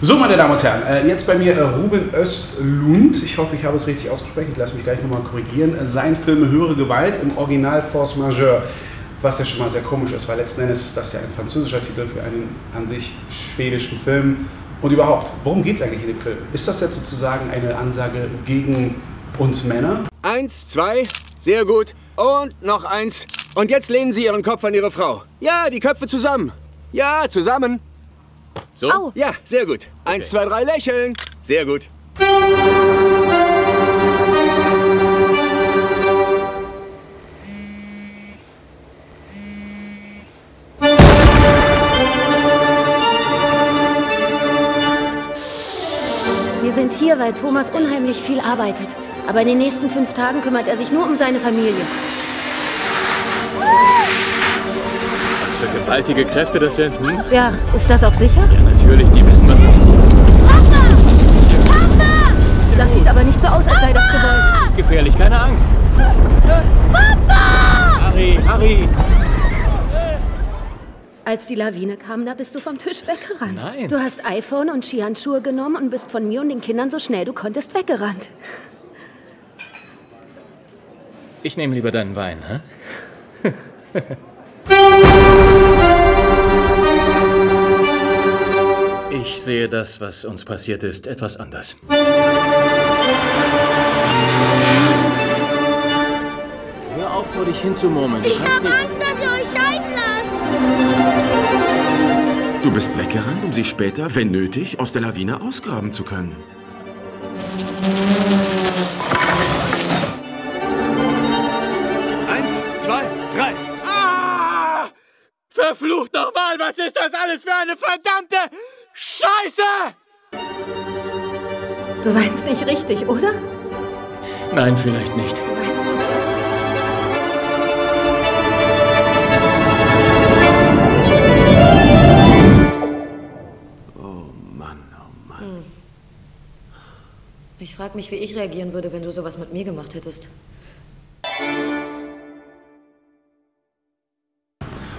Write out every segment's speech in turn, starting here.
So, meine Damen und Herren, jetzt bei mir Ruben Östlund. Ich hoffe, ich habe es richtig ausgesprochen. Ich lasse mich gleich nochmal korrigieren. Sein Film Höhere Gewalt im Original Force Majeure. Was ja schon mal sehr komisch ist, weil letzten Endes ist das ja ein französischer Titel für einen an sich schwedischen Film. Und überhaupt, worum geht es eigentlich in dem Film? Ist das jetzt sozusagen eine Ansage gegen uns Männer? 1, 2, sehr gut. Und noch 1. Und jetzt lehnen Sie Ihren Kopf an Ihre Frau. Ja, die Köpfe zusammen. Ja, zusammen. So? Au. Ja, sehr gut. 1, 2, 3, lächeln. Sehr gut. Wir sind hier, weil Tomas unheimlich viel arbeitet. Aber in den nächsten 5 Tagen kümmert er sich nur um seine Familie. Was für gewaltige Kräfte das sind, hm? Ja, ist das auch sicher? Ja, natürlich, die wissen, was... Papa! Papa! Das sieht aber nicht so aus, als sei das gewollt. Gefährlich, keine Angst. Papa! Harry, Harry! Als die Lawine kam, da bist du vom Tisch weggerannt. Nein. Du hast iPhone und Skihandschuhe genommen und bist von mir und den Kindern so schnell du konntest weggerannt. Ich nehme lieber deinen Wein, hä? Ich sehe das, was uns passiert ist, etwas anders. Hör auf, vor dich hinzumurmeln. Ich habe Angst, dass ihr euch scheiden lasst. Du bist weggerannt, um sie später, wenn nötig, aus der Lawine ausgraben zu können. Verflucht nochmal, was ist das alles für eine verdammte Scheiße? Du weinst nicht richtig, oder? Nein, vielleicht nicht. Oh Mann, oh Mann. Ich frage mich, wie ich reagieren würde, wenn du sowas mit mir gemacht hättest.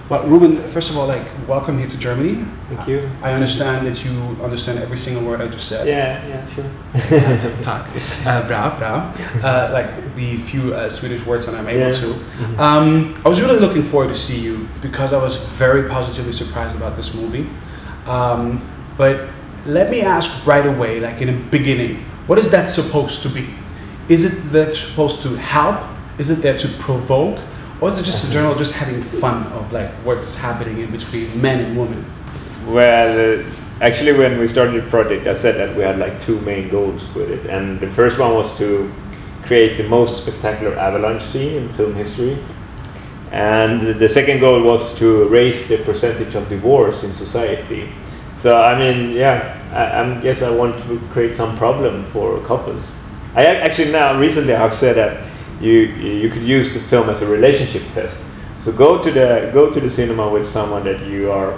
Well, Ruben, first of all, welcome here to Germany. Thank you. I understand that you understand every single word I just said. Yeah, sure. Tack. Bra, bra. Like the few Swedish words that I'm able to. I was really looking forward to see you because I was very positively surprised about this movie. But let me ask right away, like in the beginning, what is that supposed to be? Is it that supposed to help? Is it there to provoke? Or is it just in general just having fun of like what's happening in between men and women? Well, actually when we started the project I said that we had like 2 main goals with it, and the first one was to create the most spectacular avalanche scene in film history, and the second goal was to raise the percentage of divorce in society. So I mean, yeah, I guess I want to create some problem for couples. I actually now recently I've said that you could use the film as a relationship test. So go to the cinema with someone that you're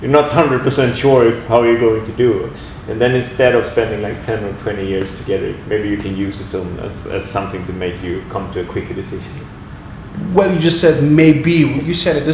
not 100% sure if how you're going to do, and then instead of spending like 10 or 20 years together, maybe you can use the film as something to make you come to a quicker decision. Well, you just said maybe. You said it.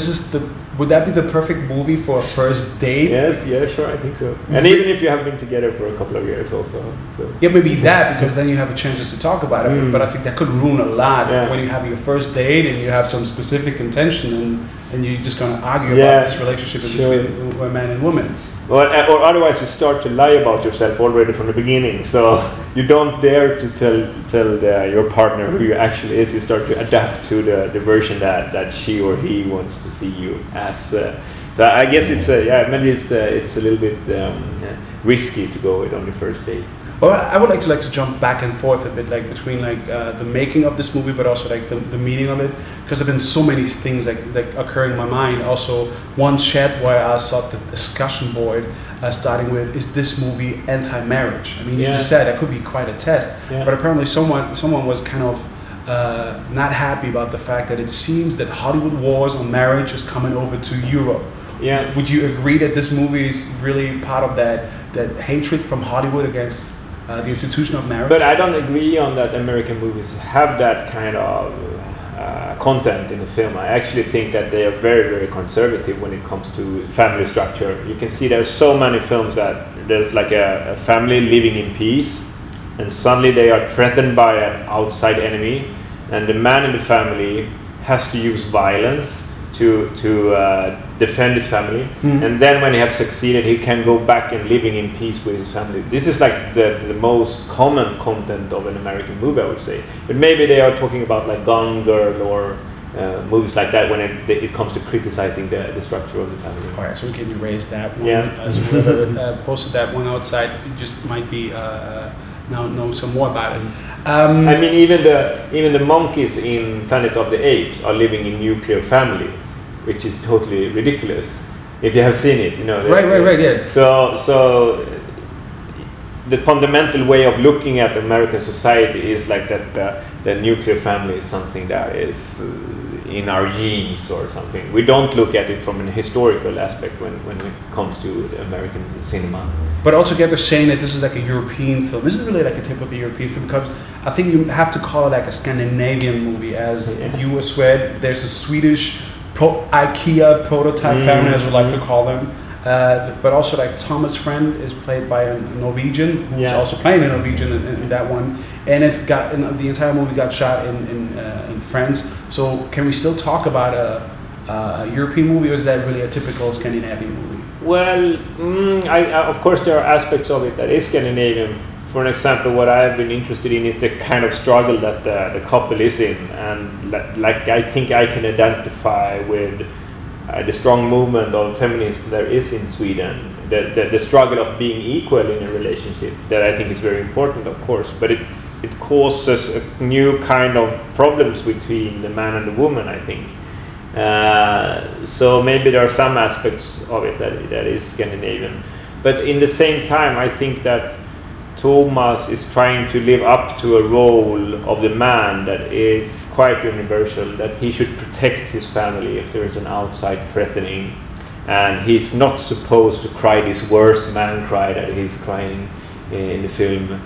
Would that be the perfect movie for a first date? Yes, yeah, sure, I think so. And even if you have been together for a couple of years also. So. Yeah, maybe that, because then you have a chance just to talk about it. But I think that could ruin a lot when you have your first date and you have some specific intention and you're just going to argue about this relationship between a man and woman. Or otherwise you start to lie about yourself already from the beginning. So you don't dare to tell your partner who you actually is. You start to adapt to the version that she or he wants to see you as. So I guess maybe it's a little bit risky to go with on the first date. Well, I would like to jump back and forth a bit, like between the making of this movie, but also like the meaning of it, because there've been so many things like occurring in my mind. Also, one chat where I saw the discussion board starting with, "Is this movie anti-marriage?" I mean, you just said that could be quite a test, but apparently someone was kind of not happy about the fact that it seems that Hollywood wars on marriage is coming over to Europe. Yeah. Would you agree that this movie is really part of that hatred from Hollywood against the institution of marriage? But I don't agree on that American movies have that kind of content in the film. I actually think that they are very, very conservative when it comes to family structure. You can see there's so many films that there's like a family living in peace, and suddenly they are threatened by an outside enemy, and the man in the family has to use violence to defend his family, and then when he has succeeded, he can go back and living in peace with his family. This is like the most common content of an American movie, I would say. But maybe they are talking about like Gone Girl or movies like that when it comes to criticizing the structure of the family. All right, so we can erase that one. Yeah. As whoever posted that one outside, you just might be now know some more about it. I mean, even the monkeys in Planet of the Apes are living in nuclear family, which is totally ridiculous. If you have seen it, you know. Right, yeah. So the fundamental way of looking at American society is like that the nuclear family is something that is in our genes or something. We don't look at it from an historical aspect when it comes to the American cinema. But altogether saying that this is like a European film, this is really like a typical European film, because I think you have to call it like a Scandinavian movie, as you Swed. There's a Swedish IKEA prototype family, as we like to call them. But also like Thomas' friend is played by a Norwegian who's also playing a Norwegian in that one, and the entire movie got shot in France. So can we still talk about a European movie, or is that really a typical Scandinavian movie? Well, of course there are aspects of it that is Scandinavian. For an example, what I've been interested in is the kind of struggle that the couple is in, and like I think I can identify with the strong movement of feminism there is in Sweden. The struggle of being equal in a relationship, that I think is very important, of course, but it causes a new kind of problems between the man and the woman, I think. So maybe there are some aspects of it that is Scandinavian, but in the same time I think that Tomas is trying to live up to a role of the man that is quite universal, that he should protect his family if there is an outside threatening, and he's not supposed to cry this worst man cry that he's crying in the film.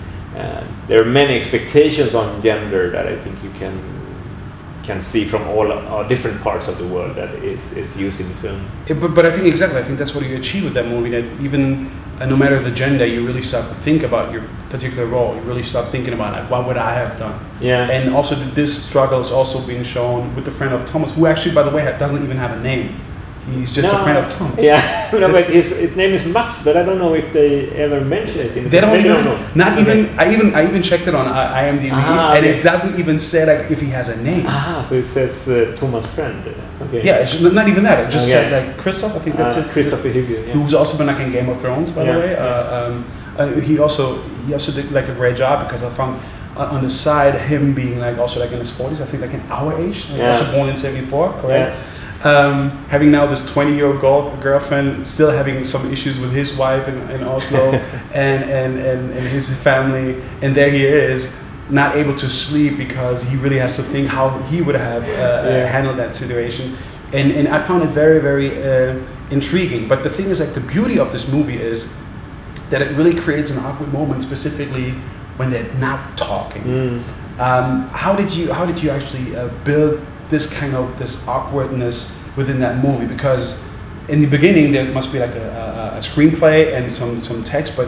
There are many expectations on gender that I think you can see from all different parts of the world that is used in the film. But I think I think that's what you achieve with that movie, that even no matter the gender, you really start to think about your particular role. You really start thinking about like, what would I have done? Yeah. And also this struggle is also being shown with the friend of Thomas, who actually, by the way, doesn't even have a name. He's just a friend of Tomas. Yeah, no, but his name is Max, but I don't know if they ever mention it. In the they don't know. Not even. I even checked it on IMDb, and it doesn't even say like if he has a name. So it says Tomas' friend. Okay. Yeah, it's not even that. It just says like Christoph. I think that's his. Christopher Hughes, who's also been like in Game of Thrones, by the way. He also did like a great job, because I found on the side him being like also like in his 40s. I think like in our age. Also born in 74, correct? Yeah. Having now this 20-year-old girlfriend, still having some issues with his wife in Oslo and his family, and there he is, not able to sleep because he really has to think how he would have handled that situation. And I found it very, very intriguing. But the thing is, like, the beauty of this movie is that it really creates an awkward moment, specifically when they're not talking. How did you actually build this awkwardness within that movie? Because in the beginning there must be like a screenplay and some text, but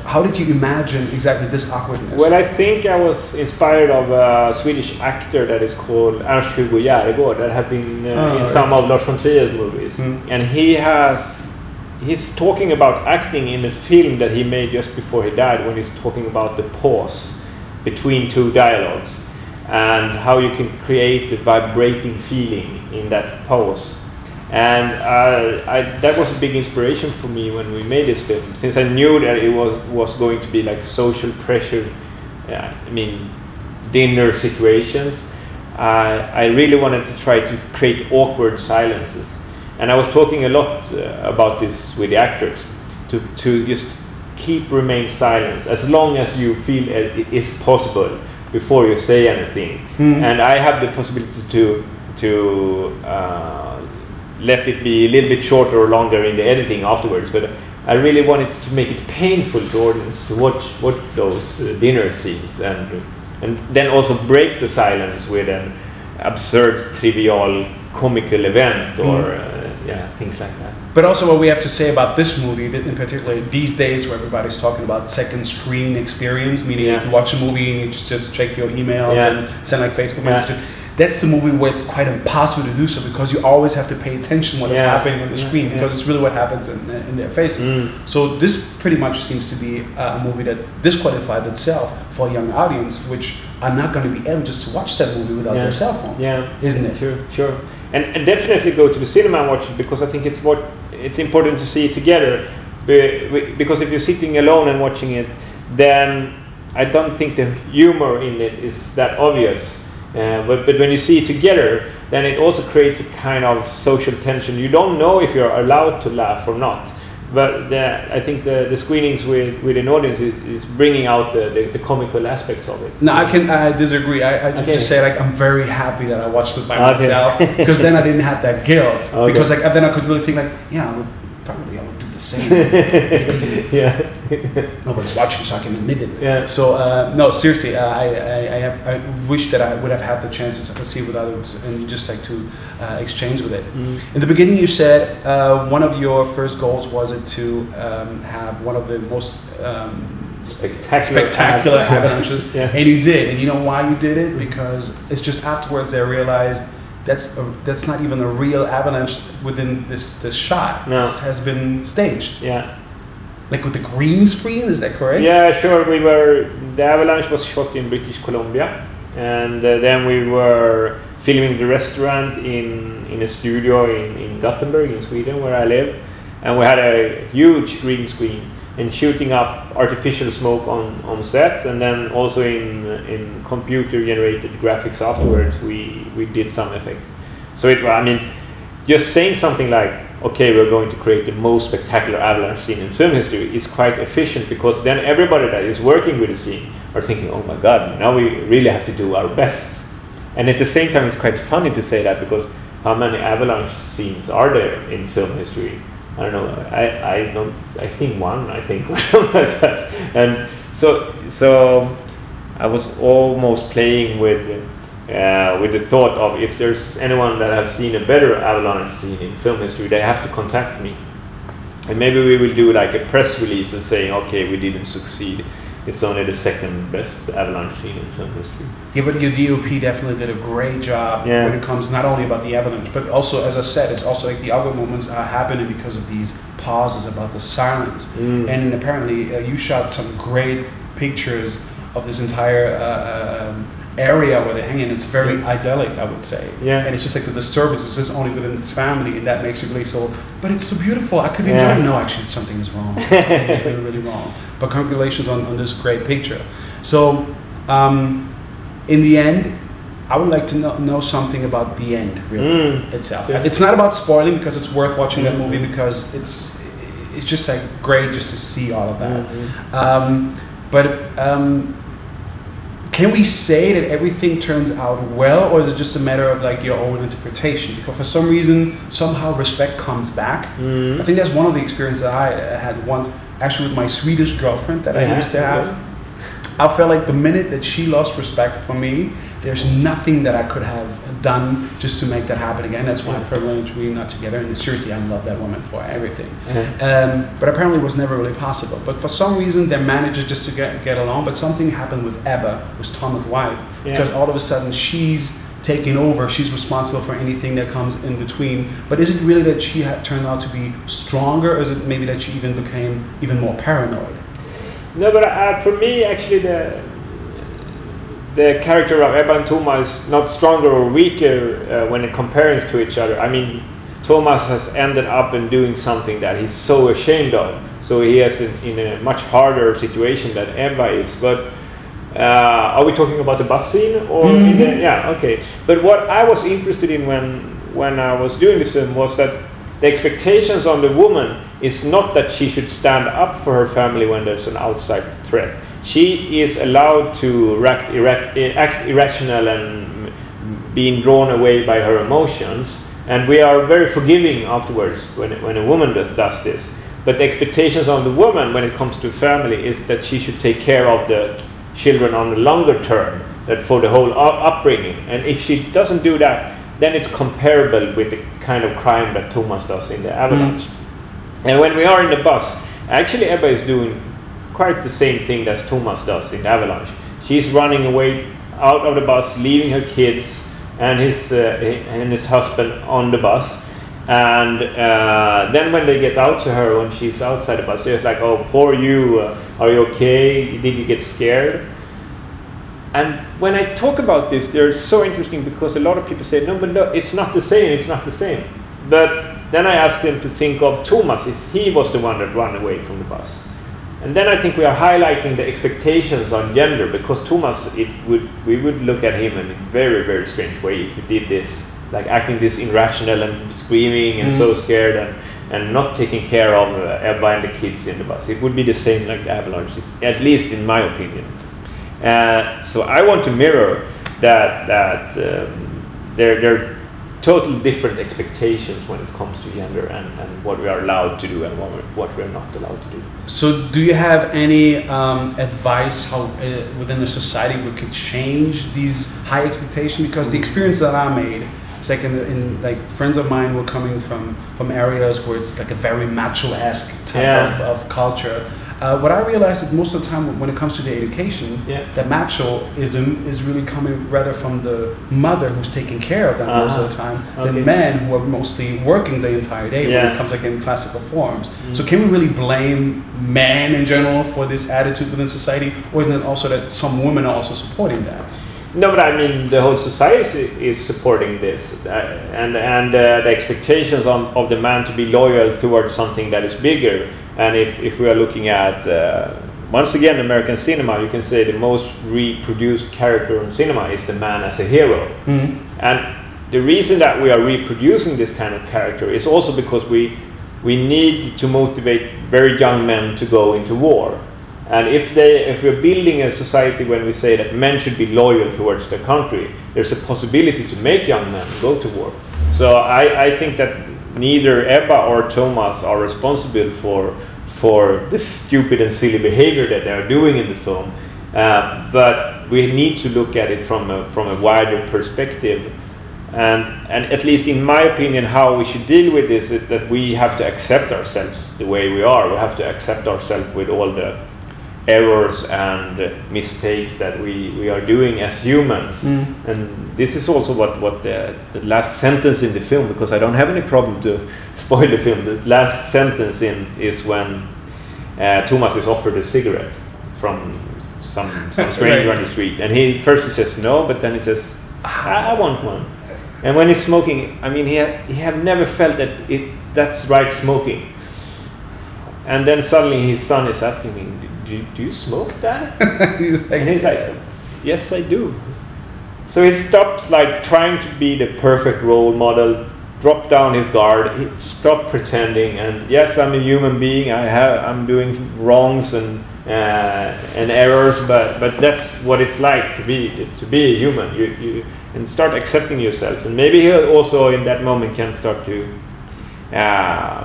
how did you imagine exactly this awkwardness? Well, I think I was inspired of a Swedish actor that is called Ernst-Hugo Järegård, that have been in some of Lars von Trier's movies, and he's talking about acting in a film that he made just before he died, when he's talking about the pause between two dialogues, and how you can create a vibrating feeling in that pause. And that was a big inspiration for me when we made this film, since I knew that it was going to be like social pressure, dinner situations. I really wanted to try to create awkward silences. And I was talking a lot about this with the actors, to just remain silent as long as you feel it is possible before you say anything. And I have the possibility to let it be a little bit shorter or longer in the editing afterwards, but I really wanted to make it painful to audience to watch those dinner scenes, and then also break the silence with an absurd, trivial, comical event, or things things like that. But also what we have to say about this movie, in particular these days where everybody's talking about second screen experience, meaning if you watch a movie and you just check your emails and send like Facebook messages, that's the movie where it's quite impossible to do so, because you always have to pay attention what is happening on the screen, because it's really what happens in their faces. So this pretty much seems to be a movie that disqualifies itself for a young audience, which are not going to be able just to watch that movie without their cell phone. Isn't it? Sure. And definitely go to the cinema and watch it, because I think it's important to see it together. Because if you're sitting alone and watching it, then I don't think the humor in it is that obvious. But when you see it together, then it also creates a kind of social tension. You don't know if you're allowed to laugh or not. But I think the screenings with an audience is bringing out the comical aspects of it. No, I disagree. I just say, like, I'm very happy that I watched it by myself, because then I didn't have that guilt. Because like then I could really think like, I would do the same. Nobody's watching, so I can admit it. So no, seriously, I wish that I would have had the chance to see it with others and just like to exchange with it. In the beginning, you said one of your first goals was it to have one of the most spectacular avalanches, and you did. And you know why you did it? Because it's just afterwards they realized that's not even a real avalanche within this shot. No. This has been staged. Like with the green screen, is that correct? Yeah, sure. The avalanche was shot in British Columbia, and then we were filming the restaurant in a studio in Gothenburg in Sweden, where I live, and we had a huge green screen and shooting up artificial smoke on set, and then also in computer generated graphics afterwards we did some effect. So just saying something like, okay, we're going to create the most spectacular avalanche scene in film history is quite efficient, because then everybody that is working with the scene are thinking, oh my god, now we really have to do our best. And at the same time it's quite funny to say that, because how many avalanche scenes are there in film history? I don't know. I think one. I think or something like that. And so I was almost playing with the thought of, if there's anyone that have seen a better avalanche scene in film history, they have to contact me, and maybe we will do like a press release and saying, okay, we didn't succeed. It's only the second best avalanche scene in film history. Yeah, but your DOP definitely did a great job when it comes not only about the avalanche, but also, as I said, it's also like the other moments are happening because of these pauses, about the silence. And apparently you shot some great pictures of this entire area where they're hanging. It's very idyllic, I would say. And it's just like the disturbance is just only within its family, and that makes it really so. But it's so beautiful. I could enjoy it. No, actually, something is wrong. Something is really, really wrong. But congratulations on this great picture. So, in the end, I would like to know something about the end, really, itself. It's not about spoiling, because it's worth watching that movie, because it's just like great just to see all of that. Can we say that everything turns out well, or is it just a matter of like your own interpretation? Because for some reason, somehow respect comes back. I think that's one of the experiences that I had once, actually with my Swedish girlfriend that I used to have. I felt like the minute that she lost respect for me, there's nothing that I could have done just to make that happen again. That's why privilege, we're not together. And seriously, I love that woman for everything. But apparently it was never really possible. But for some reason, they managed just to get along. But something happened with Ebba, who's Tomas' wife, because all of a sudden she's taking over. She's responsible for anything that comes in between. But is it really that she had turned out to be stronger, or is it maybe that she even became even more paranoid? No, but for me, actually, the character of Ebba and Tomas is not stronger or weaker when comparing to each other. I mean, Tomas has ended up in doing something that he's so ashamed of. So he is in a much harder situation than Ebba is. But are we talking about the bus scene? Or okay. But what I was interested in when I was doing the film was that the expectations on the woman is not that she should stand up for her family when there's an outside threat. She is allowed to act irrational and being drawn away by her emotions. And we are very forgiving afterwards when a woman does this. But the expectations on the woman when it comes to family is that she should take care of the children on the longer term, that for the whole upbringing. And if she doesn't do that, then it's comparable with the kind of crime that Tomas does in the avalanche. And when we are in the bus, actually Ebba is doing quite the same thing that Tomas does in the avalanche. She's running away out of the bus, leaving her kids and his husband on the bus. And then when they get out to her, when she's outside the bus, they're like, "Oh, poor you, are you okay? Did you get scared?" And when I talk about this, they're so interesting because a lot of people say, no, but no, it's not the same, it's not the same. But then I ask them to think of Tomas, if he was the one that ran away from the bus. And then I think we are highlighting the expectations on gender, because Tomas, we would look at him in a very, very strange way if he did this, like acting this irrational and screaming and so scared and not taking care of Ebba and the kids in the bus. It would be the same like the avalanche, at least in my opinion. So I want to mirror that there are totally different expectations when it comes to gender and what we are allowed to do and what we're not allowed to do. So do you have any advice how within the society we could change these high expectations? Because the experience that I made, it's like in like friends of mine were coming from areas where it's like a very macho-esque type of culture. What I realized is most of the time when it comes to the education, that machoism is really coming rather from the mother who's taking care of them most of the time than men who are mostly working the entire day when it comes like in classical forms. So can we really blame men in general for this attitude within society, or isn't it also that some women are also supporting that? No, but I mean the whole society is supporting this, and the expectations of the man to be loyal towards something that is bigger. And if we are looking at once again American cinema, you can say the most reproduced character in cinema is the man as a hero. And the reason that we are reproducing this kind of character is also because we need to motivate very young men to go into war. And if we're building a society when we say that men should be loyal towards their country, there's a possibility to make young men go to war. So I think that neither Ebba or Tomas are responsible for this stupid and silly behavior that they are doing in the film, but we need to look at it from a wider perspective. And at least in my opinion, how we should deal with this is that we have to accept ourselves the way we are. We have to accept ourselves with all the errors and mistakes that we are doing as humans. And this is also what the last sentence in the film, because I don't have any problem to spoil the film. The last sentence is when Tomas is offered a cigarette from some stranger on the street, and he says no, but then he says, I want one. And when he's smoking, I mean, he have never felt that that's right smoking. And then suddenly his son is asking me, do you smoke, Dad? And he's like, yes, I do. So he stopped like trying to be the perfect role model, dropped down his guard, he stopped pretending, and yes, I'm a human being. I'm doing wrongs and errors, but that's what it's like to be a human. You and start accepting yourself, and maybe he also in that moment can start to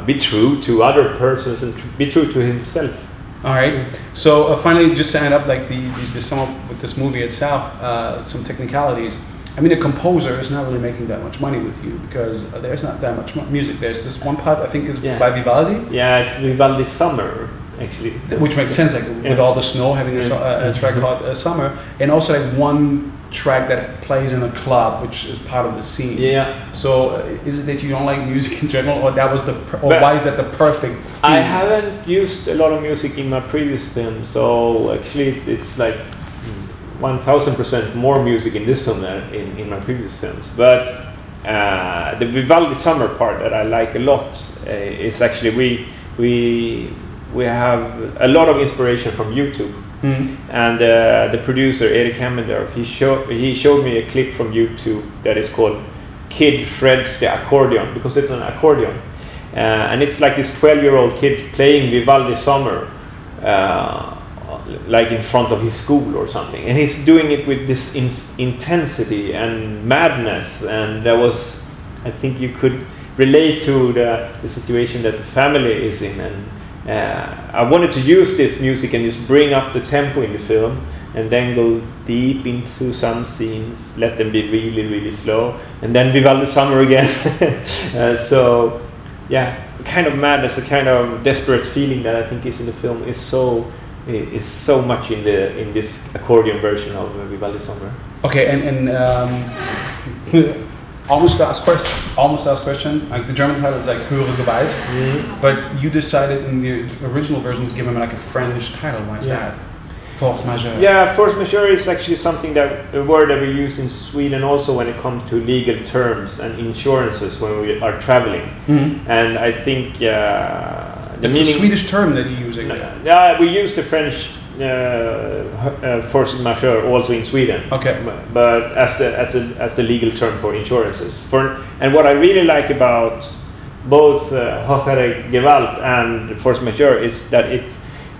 be true to other persons and be true to himself. All right. So finally, just to end up like the sum up with this movie itself, some technicalities. I mean, the composer is not really making that much money with you because there's not that much music. There's this one part I think is by Vivaldi. Yeah, it's Vivaldi's Summer actually. Which makes sense, like with all the snow, having a track called Summer, and also like one track that plays in a club, which is part of the scene. Yeah. So is it that you don't like music in general, or that was why is that the perfect theme? I haven't used a lot of music in my previous film, so actually it's like 1000% more music in this film than in my previous films. But the Vivaldi Summer part that I like a lot is actually we have a lot of inspiration from YouTube. And the producer Erik Hemmendorf, he showed me a clip from YouTube that is called "Kid Shreds the Accordion," because it's an accordion, and it's like this 12-year-old kid playing Vivaldi Summer like in front of his school or something, and he's doing it with this intensity and madness, and that was, I think you could relate to the situation that the family is in. And I wanted to use this music and just bring up the tempo in the film, and then go deep into some scenes, let them be really, really slow, and then Vivaldi Summer again. So, yeah, kind of madness, a kind of desperate feeling that I think is in the film is so much in this accordion version of Vivaldi Summer. Okay, and almost last question. Like the German title is like Höhere Gewalt, but you decided in the original version to give him like a French title. Why is that? Force majeure. Yeah, force majeure is actually something a word that we use in Sweden also when it comes to legal terms and insurances when we are traveling. And I think it's a Swedish term that you're using. Yeah, we use the French force majeure also in Sweden. Okay. But as the legal term for insurances. And what I really like about both Höhere Gewalt and force majeure is that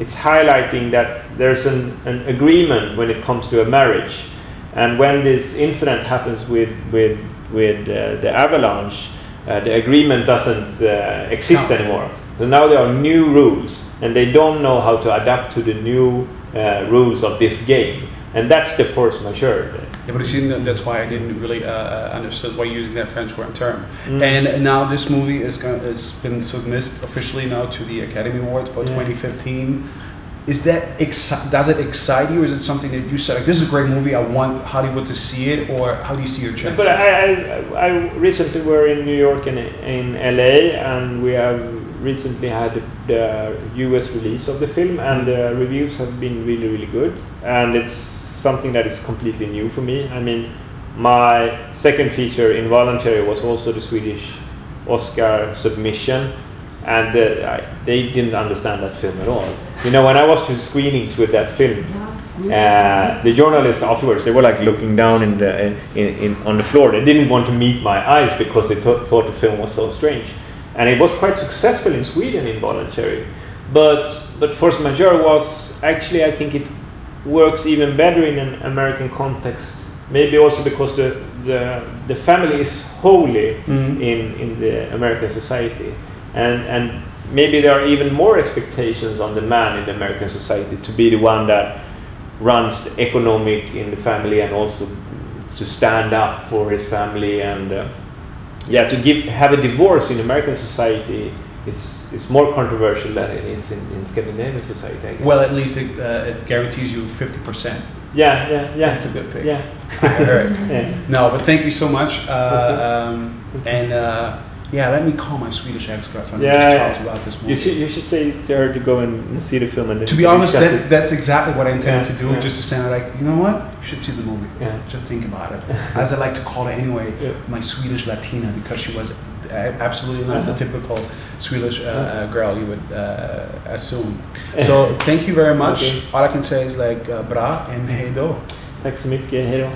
it's highlighting that there's an agreement when it comes to a marriage, and when this incident happens with the avalanche, the agreement doesn't exist anymore. So now there are new rules, and they don't know how to adapt to the new rules of this game, and that's the force majeure. Yeah, but you see, that's why I didn't really understand why you're using that French word term. And now this movie has been submitted officially now to the Academy Awards for 2015. Is that does it excite you, or is it something that you said like, this is a great movie, I want Hollywood to see it, or how do you see your chances? But I recently were in New York and in LA, and we have recently had the US release of the film, and the reviews have been really, really good, and it's something that is completely new for me. I mean, my second feature, Involuntary, was also the Swedish Oscar submission, and they didn't understand that film at all. You know, when I was to screenings with that film, the journalists afterwards, they were like looking down on the floor. They didn't want to meet my eyes because they thought the film was so strange. And it was quite successful in Sweden, Involuntary. But force majeure was actually, I think it works even better in an American context. Maybe also because the family is holy in the American society, and maybe there are even more expectations on the man in the American society to be the one that runs the economic in the family, and also to stand up for his family, and to have a divorce in American society is more controversial than it is in Scandinavian society, I guess. Well, at least it guarantees you 50%. Yeah. That's a good thing. Yeah. I heard. No, but thank you so much. Let me call my Swedish ex-girlfriend and just talk about this movie. You should say to her to go and see the film. And to be honest, that's exactly what I intended to do. Just to say like, you know what, you should see the movie. Just think about it. As I like to call her anyway, my Swedish Latina, because she was absolutely not the typical Swedish girl you would assume. So thank you very much. All I can say is like bra and hej då. Tack så mycket, hej då.